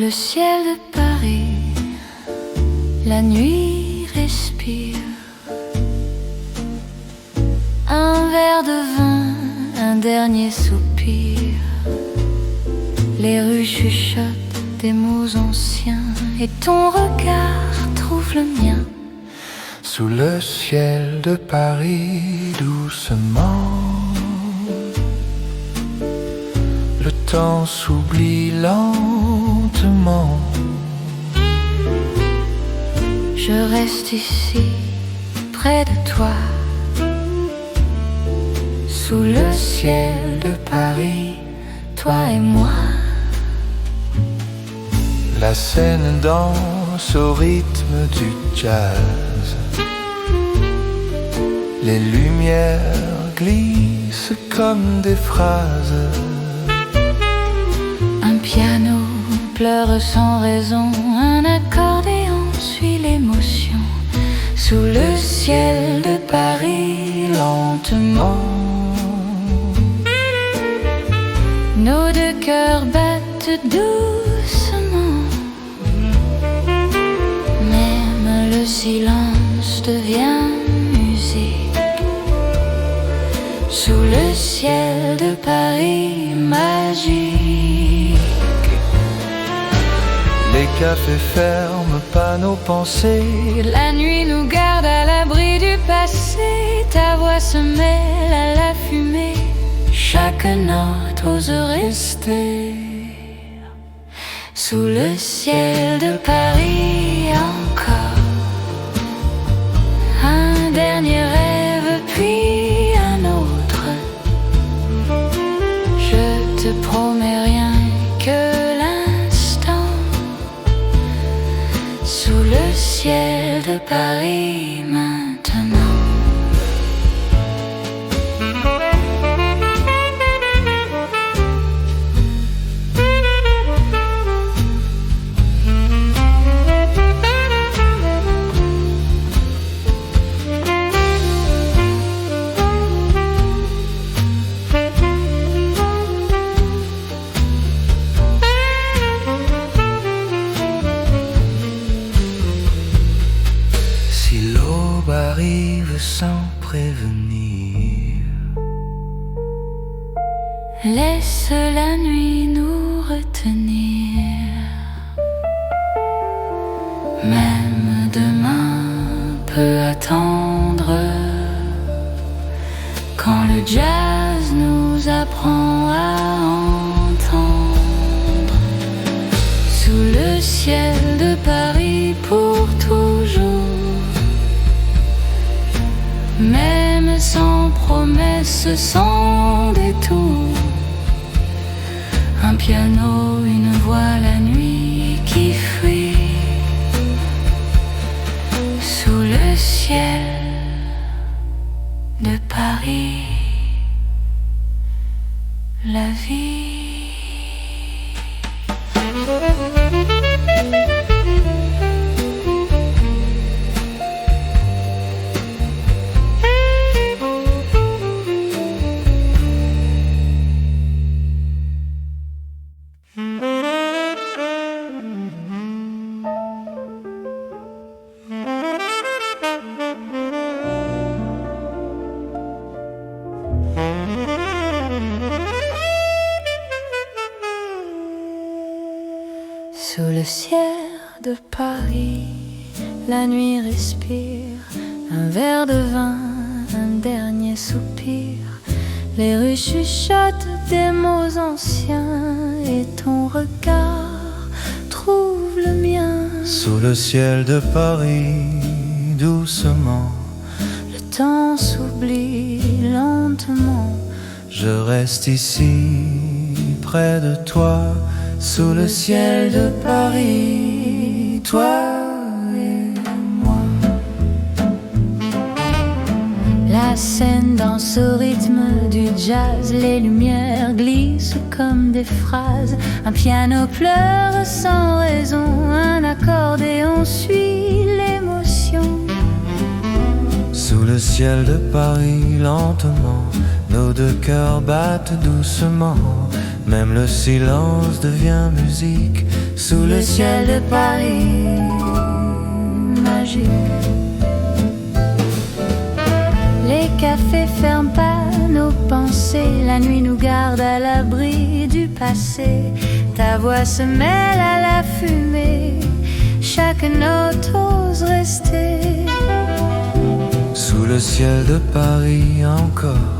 le ciel de Paris, la nuit respire. Un verre de vin, un dernier soupir. Les rues chuchotent des mots anciens et ton regard trouve le mien. Sous le ciel de Paris, doucement, le temps s'oublie lentement. Je reste ici, près de toi. Sous le ciel de Paris, toi et moi. La scène danse au rythme du jazz. Les lumières glissent comme des phrases. Un piano pleure sans raison, un accordéon suit l'émotion. Sous le ciel de Paris, lentement, nos deux cœurs battent doucement. Même le silence devient musique. Sous le ciel de Paris magique. Les cafés ferment pas nos pensées. La nuit nous garde à l'abri du passé. Ta voix se mêle à la fumée. Chaque note ose rester. Sous le ciel de Paris encore. Un dernier rêve puis un autre. Je te promets rien que l'instant. Sous le ciel de Paris maintenant. Arrive sans prévenir. Laisse la nuit nous retenir. Même demain peut attendre. Quand le jazz nous apprend à entendre. Sous le ciel de Paris pour toujours. Même sans promesse, sans détour. Un piano, une voix, la nuit qui fuit. Sous le ciel de Paris, la vie. Sous le ciel de Paris, la nuit respire. Un verre de vin, un dernier soupir. Les rues chuchotent des mots anciens et ton regard trouve le mien. Sous le ciel de Paris, doucement, le temps s'oublie lentement. Je reste ici, près de toi. Sous le ciel de Paris, toi et moi. La scène danse au rythme du jazz. Les lumières glissent comme des phrases. Un piano pleure sans raison. Un accordéon suit l'émotion. Sous le ciel de Paris, lentement, nos deux cœurs battent doucement. Même le silence devient musique. sous le ciel de Paris magique. Les cafés ferment pas nos pensées, la nuit nous garde à l'abri du passé. Ta voix se mêle à la fumée, chaque note ose rester. Sous le ciel de Paris encore,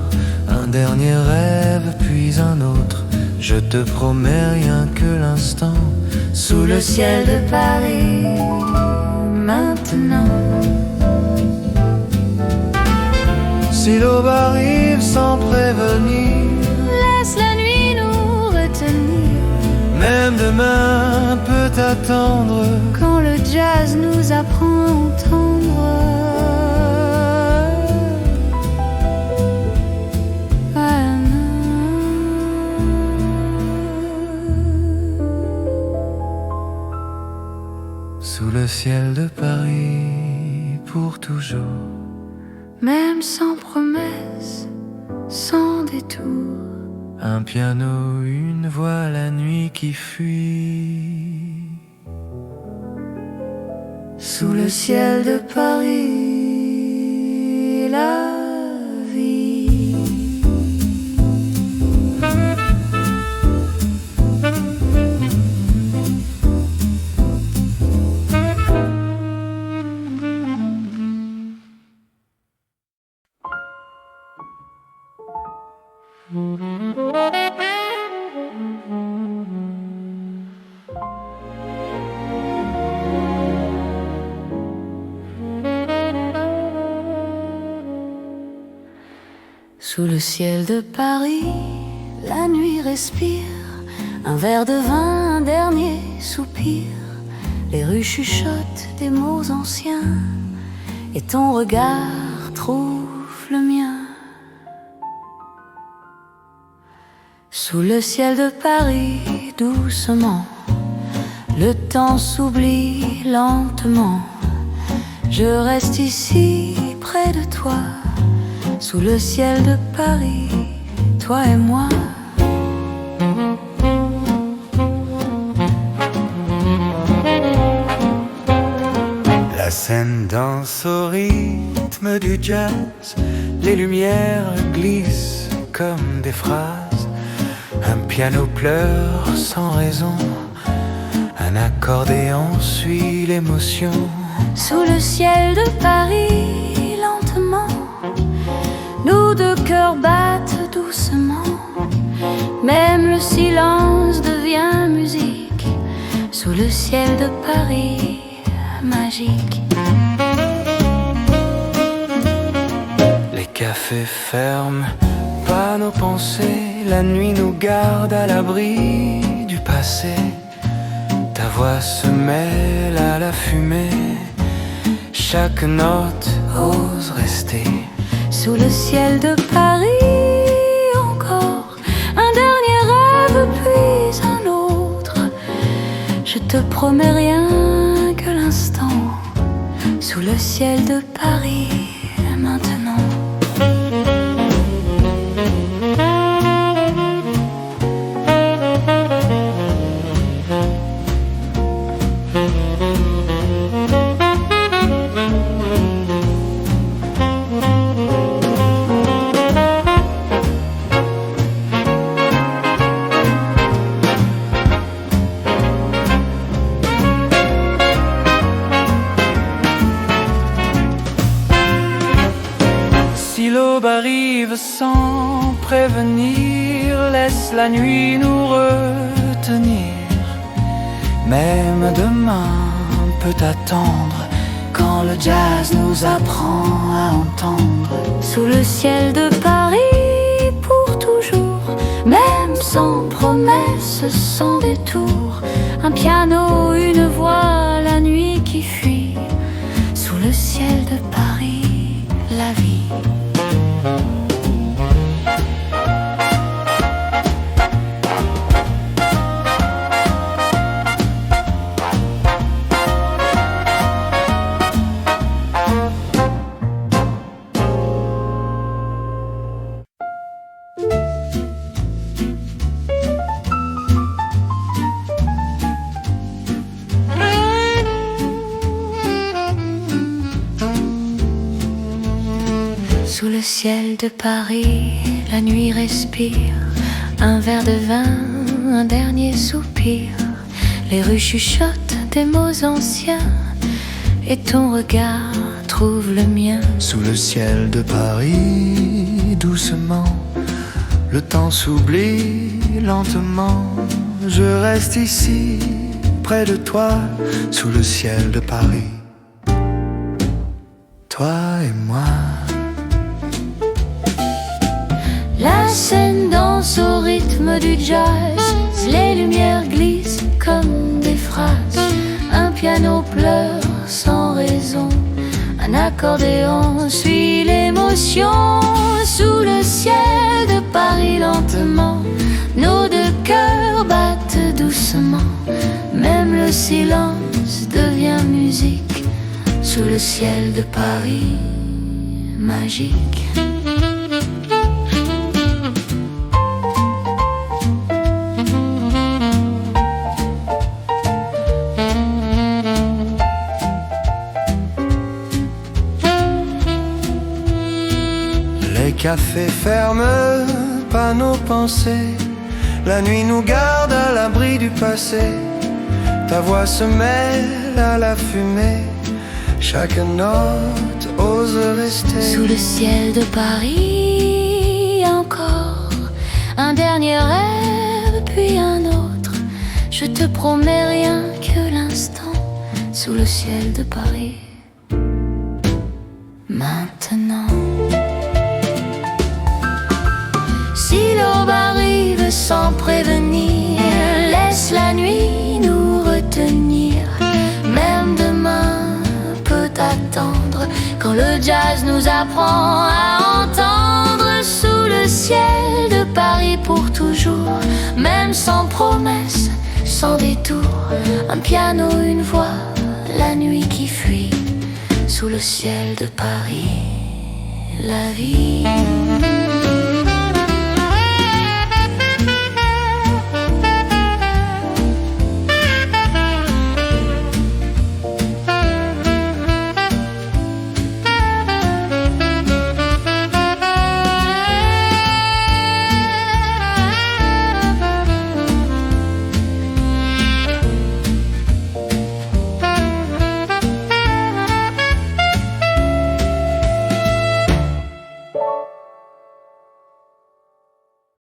un dernier rêve puis un autre. Je te promets rien que l'instant. Sous le ciel de Paris, maintenant. Si l'aube arrive sans prévenir, laisse la nuit nous retenir. Même demain peut attendre. Quand le jazz nous apprend à entendre. Sous le ciel de Paris pour toujours. Même sans promesse, sans détour. Un piano, une voix, la nuit qui fuit. Sous le ciel de Paris, la vie. Sous le ciel de Paris, la nuit respire. Un verre de vin, un dernier soupir. Les rues chuchotent des mots anciens, et ton regard trouve le mien. Sous le ciel de Paris, doucement, le temps s'oublie lentement. Je reste ici près de toi. Sous le ciel de Paris, toi et moi. La scène danse au rythme du jazz. Les lumières glissent comme des phrases. Un piano pleure sans raison. Un accordéon suit l'émotion. Sous le ciel de Paris, lentement, nos deux cœurs battent doucement. Même le silence devient musique. Sous le ciel de Paris, magique. Les cafés ferment pas nos pensées. La nuit nous garde à l'abri du passé. Ta voix se mêle à la fumée. Chaque note ose rester. Sous le ciel de Paris, encore un dernier rêve puis un autre. Je te promets rien que l'instant. Sous le ciel de Paris, maintenant. Si l'aube arrive sans prévenir, laisse la nuit nous retenir. Même demain peut attendre, quand le jazz nous apprend à entendre. Sous le ciel de Paris pour toujours, même sans promesse, sans détour. Un piano, une voix, la nuit qui fuit. Sous le ciel de Paris, la vie. Sous le ciel de Paris, la nuit respire un verre de vin, un dernier soupir. Les rues chuchotent des mots anciens et ton regard trouve le mien. Sous le ciel de Paris, doucement, le temps s'oublie lentement. Je reste ici, près de toi, sous le ciel de Paris. Toi et moi. La scène danse au rythme du jazz. Les lumières glissent comme des phrases. Un piano pleure sans raison. Un accordéon suit l'émotion. Sous le ciel de Paris lentement, nos deux cœurs battent doucement. Même le silence devient musique. Sous le ciel de Paris, magique. Les cafés ferment pas nos pensées. La nuit nous garde à l'abri du passé. Ta voix se mêle à la fumée. Chaque note ose rester. Sous le ciel de Paris, encore un dernier rêve, puis un autre. Je te promets rien que l'instant. Sous le ciel de Paris, maintenant. Si l'aube arrive sans prévenir, laisse la nuit nous retenir. Même demain peut attendre, quand le jazz nous apprend à entendre. Sous le ciel de Paris pour toujours, même sans promesse, sans détour. Un piano, une voix, la nuit qui fuit. Sous le ciel de Paris, la vie.